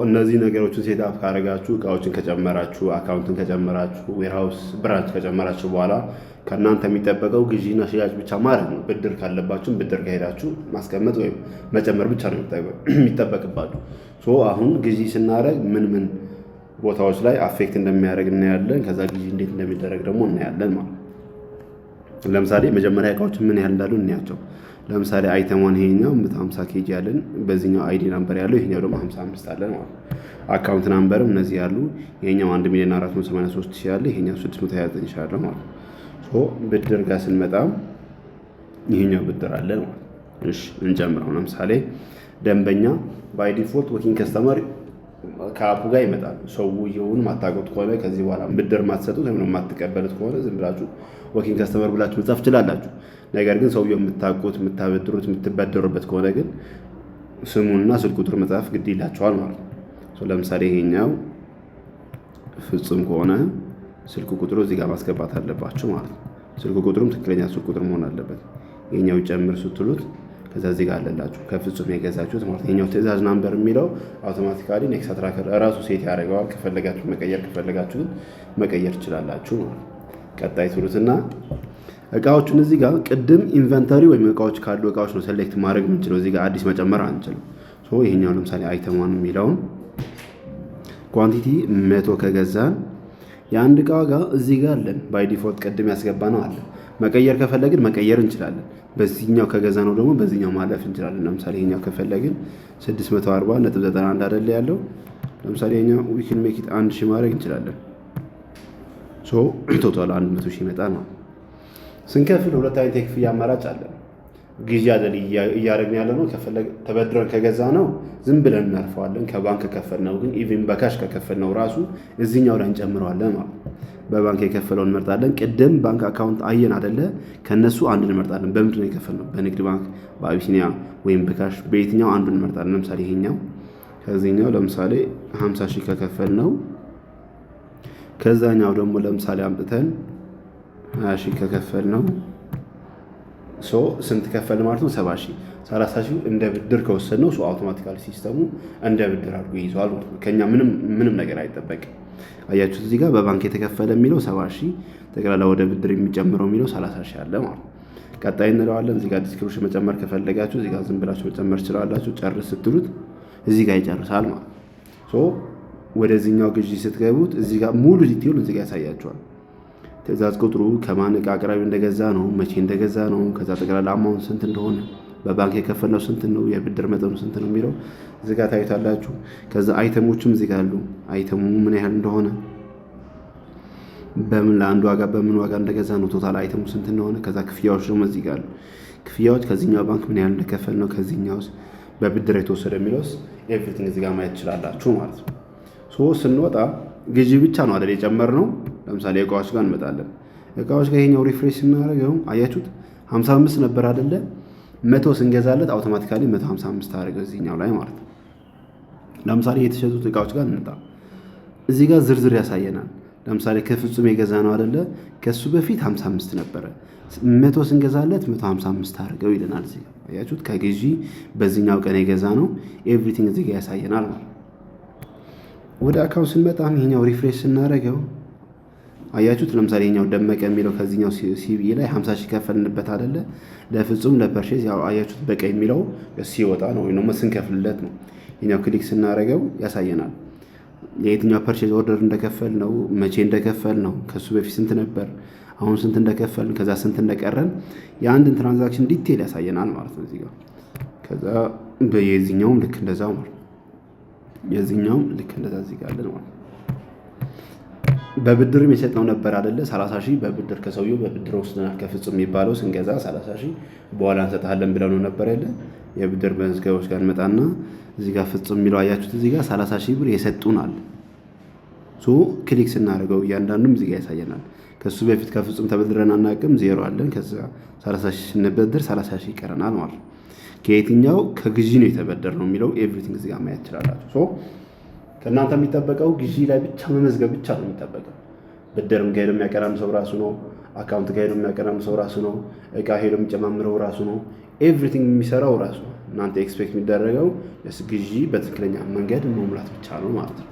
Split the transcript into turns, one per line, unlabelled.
እነዚህ ነገሮችን ሴት አፕ ካደረጋችሁ እቃዎችን ከጨመራችሁ አካውንትን ከጨመራችሁ ዌርሃውስ ብራንች ከጨመራችሁ በኋላ ከእናንተ የሚጠበቀው ግዢና ሽያጭ ብቻ ማለት ነው። ብድር ካለባችሁም ብድር ከሄዳችሁ ማስቀመጥ ወይም መጨመር ብቻ ነው የሚጠበቅባችሁ። አሁን ግዢ ስናደርግ ምን ምን ቦታዎች ላይ አፌክት እንደሚያደርግ እናያለን። ከዛ ግዢ እንዴት እንደሚደረግ ደግሞ እናያለን ማለት ነው። ለምሳሌ መጀመሪያ እቃዎች ምን ያህል እንዳሉ እናያቸው። ለምሳሌ አይተም ይሄኛው 150 ኬጂ ያለን በዚህኛው አይዲ ናምበር ያለው ይሄኛው ደግሞ 55 አለን ማለት ነው። አካውንት ናምበርም እነዚህ ያሉ ይሄኛው 1,483,000 ያለ ይሄኛው 629,000 ያለ ማለት ነው። ብድር ጋር ስንመጣ ይሄኛው ብድር አለ ማለት ነው። እሺ እንጀምረው። ለምሳሌ ደንበኛ ባይ ዲፎልት ወኪንግ ከስተመር ከአፑ ጋር ይመጣል። ሰውየውን ማታውቁት ከሆነ ከዚህ በኋላ ብድር ማትሰጡት ወይም ማትቀበሉት ከሆነ ዝም ብላችሁ ወኪንግ ከስተመር ብላችሁ መጻፍ ትችላላችሁ። ነገር ግን ሰውየው የምታውቁት የምታበድሩት የምትበደሩበት ከሆነ ግን ስሙንና ስልክ ቁጥር መጻፍ ግድ ይላቸዋል ማለት ነው። ለምሳሌ ይሄኛው ፍጹም ከሆነ ስልክ ቁጥሩ እዚህ ጋር ማስገባት አለባችሁ ማለት ነው። ስልክ ቁጥሩም ትክክለኛ ስልክ ቁጥር መሆን አለበት። ይሄኛው ጨምር ስትሉት ከዛ እዚህ ጋር አለላችሁ ከፍጹም የገዛችሁት ማለት ነው። ይሄኛው ትዕዛዝ ናምበር የሚለው አውቶማቲካሊ ኔክስት ትራከር ራሱ ሴት ያደርገዋል። ከፈለጋችሁ መቀየር ከፈለጋችሁ ግን መቀየር ትችላላችሁ ማለት ነው። ቀጣይ ትሉትና እቃዎቹን እዚህ ጋር ቅድም ኢንቨንተሪ ወይም እቃዎች ካሉ እቃዎች ነው ሴሌክት ማድረግ የምንችለው። እዚህ ጋር አዲስ መጨመር አንችልም። ይሄኛው ለምሳሌ አይተም 1 የሚለውን ኳንቲቲ 100 ከገዛን የአንድ እቃ ዋጋ እዚህ ጋር አለን። ባይ ዲፎልት ቅድም ያስገባ ነው አለ። መቀየር ከፈለግን መቀየር እንችላለን። በዚህኛው ከገዛ ነው ደግሞ በዚህኛው ማለፍ እንችላለን። ለምሳሌ ይሄኛው ከፈለግን 640.91 አይደለ ያለው። ለምሳሌ ይሄኛው we can make it 1000 ማድረግ እንችላለን። ቶታል 100,000 ይመጣል ነው። ስንከፍል ሁለት አይነት የክፍያ አማራጭ አለ። ግዢ አይደል እያደረግን ያለ ነው። ተበድረን ከገዛ ነው ዝም ብለን እናልፈዋለን። ከባንክ ከከፈልነው ግን ኢቭን በካሽ ከከፈልነው ራሱ እዚህኛው ላይ እንጨምረዋለን ማለት ነው። በባንክ የከፈለውን እንመርጣለን። ቅድም ባንክ አካውንት አየን አይደለ? ከነሱ አንድ እንመርጣለን። በምንድን ነው የከፈልነው? በንግድ ባንክ፣ በአቢሲኒያ ወይም በካሽ በየትኛው አንዱ እንመርጣለን። ለምሳሌ ይሄኛው ከዚህኛው ለምሳሌ 50,000 ከከፈልነው ከዛኛው ደግሞ ለምሳሌ አምጥተን 20,000 ከከፈልነው ስንት ከፈል ማለት ነው? 70,000 30,000 እንደ ብድር ከወሰድነው አውቶማቲካሊ ሲስተሙ እንደ ብድር አድርጎ ይይዘዋል ማለት ነው። ከኛ ምንም ነገር አይጠበቅም። አያችሁት? እዚህ ጋር በባንክ የተከፈለ የሚለው 70,000 ጠቅላላ ወደ ብድር የሚጨምረው የሚለው 30,000 አለ ማለት ነው። ቀጣይ እንለዋለን። እዚህ ጋር ዲስክሪፕሽን መጨመር ከፈለጋችሁ እዚህ ጋር ዝም ብላችሁ መጨመር ትችላላችሁ። ጨርስ ስትሉት እዚህ ጋር ይጨርሳል ማለት ነው። ወደዚህኛው ግዢ ስትገቡት እዚህ ጋር ሙሉ ዲቴይል እዚህ ጋር ያሳያችኋል። ትዕዛዝ ቁጥሩ ከማን እቃ አቅራቢ እንደገዛ ነው፣ መቼ እንደገዛ ነው፣ ከዛ ጠቅላላ አማውንት ስንት እንደሆነ፣ በባንክ የከፈልነው ስንት ነው፣ የብድር መጠኑ ስንት ነው የሚለው እዚህ ጋር ታዩታላችሁ። ከዛ አይተሞችም እዚህ ጋር አሉ። አይተሙ ምን ያህል እንደሆነ፣ በምን ለአንድ ዋጋ በምን ዋጋ እንደገዛ ነው፣ ቶታል አይተሙ ስንት እንደሆነ፣ ከዛ ክፍያዎች ደግሞ እዚህ ጋር አሉ። ክፍያዎች ከዚህኛው ባንክ ምን ያህል እንደከፈል ነው፣ ከዚህኛውስ በብድር የተወሰደ የሚለውስ ኤቭሪቲንግ እዚህ ጋር ማየት ትችላላችሁ ማለት ነው። ስንወጣ ግዢ ብቻ ነው አይደል የጨመርነው። ለምሳሌ እቃዎች ጋር እንመጣለን። እቃዎች ጋር ይሄኛው ሪፍሬሽ ስናደርገው አያችሁት 55 ነበር አይደለ? 100 ስንገዛለት አውቶማቲካሊ 155 አደረገው እዚህኛው ላይ ማለት ነው። ለምሳሌ የተሸጡት እቃዎች ጋር እንመጣ። እዚህ ጋር ዝርዝር ያሳየናል። ለምሳሌ ከፍጹም የገዛ ነው አይደለ? ከሱ በፊት 55 ነበረ። 100 ስንገዛለት 155 አደረገው ይለናል። እዚህ ጋር አያችሁት? ከግዢ በዚህኛው ቀን የገዛ ነው ኤቭሪቲንግ እዚህ ጋር ያሳየናል ማለት ነው። ወደ አካውንት ስንመጣም ይሄኛው ሪፍሬሽ ስናደርገው አያችሁት? ለምሳሌ ይሄኛው ደመቀ የሚለው ከዚህኛው ሲቢኢ ላይ 50,000 ከፈልንበት አይደለ? ለፍጹም ለፐርቼዝ ያው አያችሁት በቀይ የሚለው ሲወጣ ነው ወይም ደግሞ ስንከፍልለት ነው። ይሄኛው ክሊክ ስናደርገው ያሳየናል የየትኛው ፐርቼዝ ኦርደር እንደከፈል ነው፣ መቼ እንደከፈል ነው፣ ከሱ በፊት ስንት ነበር፣ አሁን ስንት እንደከፈልን፣ ከዛ ስንት እንደቀረን የአንድን ትራንዛክሽን ዲቴል ያሳየናል ማለት ነው እዚህ ጋር። ከዛ በየዚህኛውም ልክ እንደዛው ማለት የዚህኛውም ልክ እንደዛ እዚህ ጋር አለን ማለት ነው። በብድርም የሰጠው ነበር አይደለ? 30,000 በብድር ከሰውየው በብድር ወስደናል። ከፍጹም የሚባለው ስንገዛ 30,000 በኋላ እንሰጣለን ብለው ነው ነበር ያለ። የብድር መዝገቦች ጋር እንመጣና እዚህ ጋር ፍጹም የሚለው አያችሁት? እዚህ ጋር 30,000 ብር የሰጡናል። ክሊክ ስናደርገው እያንዳንዱም እዚህ ጋር ያሳየናል። ከሱ በፊት ከፍጹም ተበድረን አናውቅም፣ 0 አለን። ከዛ 30,000 ስንበድር 30,000 ይቀረናል ማለት ነው። ከየትኛው ከግዢ ነው የተበደር ነው የሚለው ኤቭሪቲንግ እዚህ ጋር ማየት ትችላላችሁ። ከእናንተ የሚጠበቀው ግዢ ላይ ብቻ መመዝገብ ብቻ ነው የሚጠበቀው። ብድርም ከሄዶ የሚያቀራም ሰው ራሱ ነው። አካውንት ከሄዶ የሚያቀራም ሰው ራሱ ነው። እቃ ሄዶ የሚጨማምረው ራሱ ነው። ኤቭሪቲንግ የሚሰራው ራሱ ነው። እናንተ ኤክስፔክት የሚደረገው ግዢ በትክክለኛ መንገድ መሙላት ብቻ ነው ማለት ነው።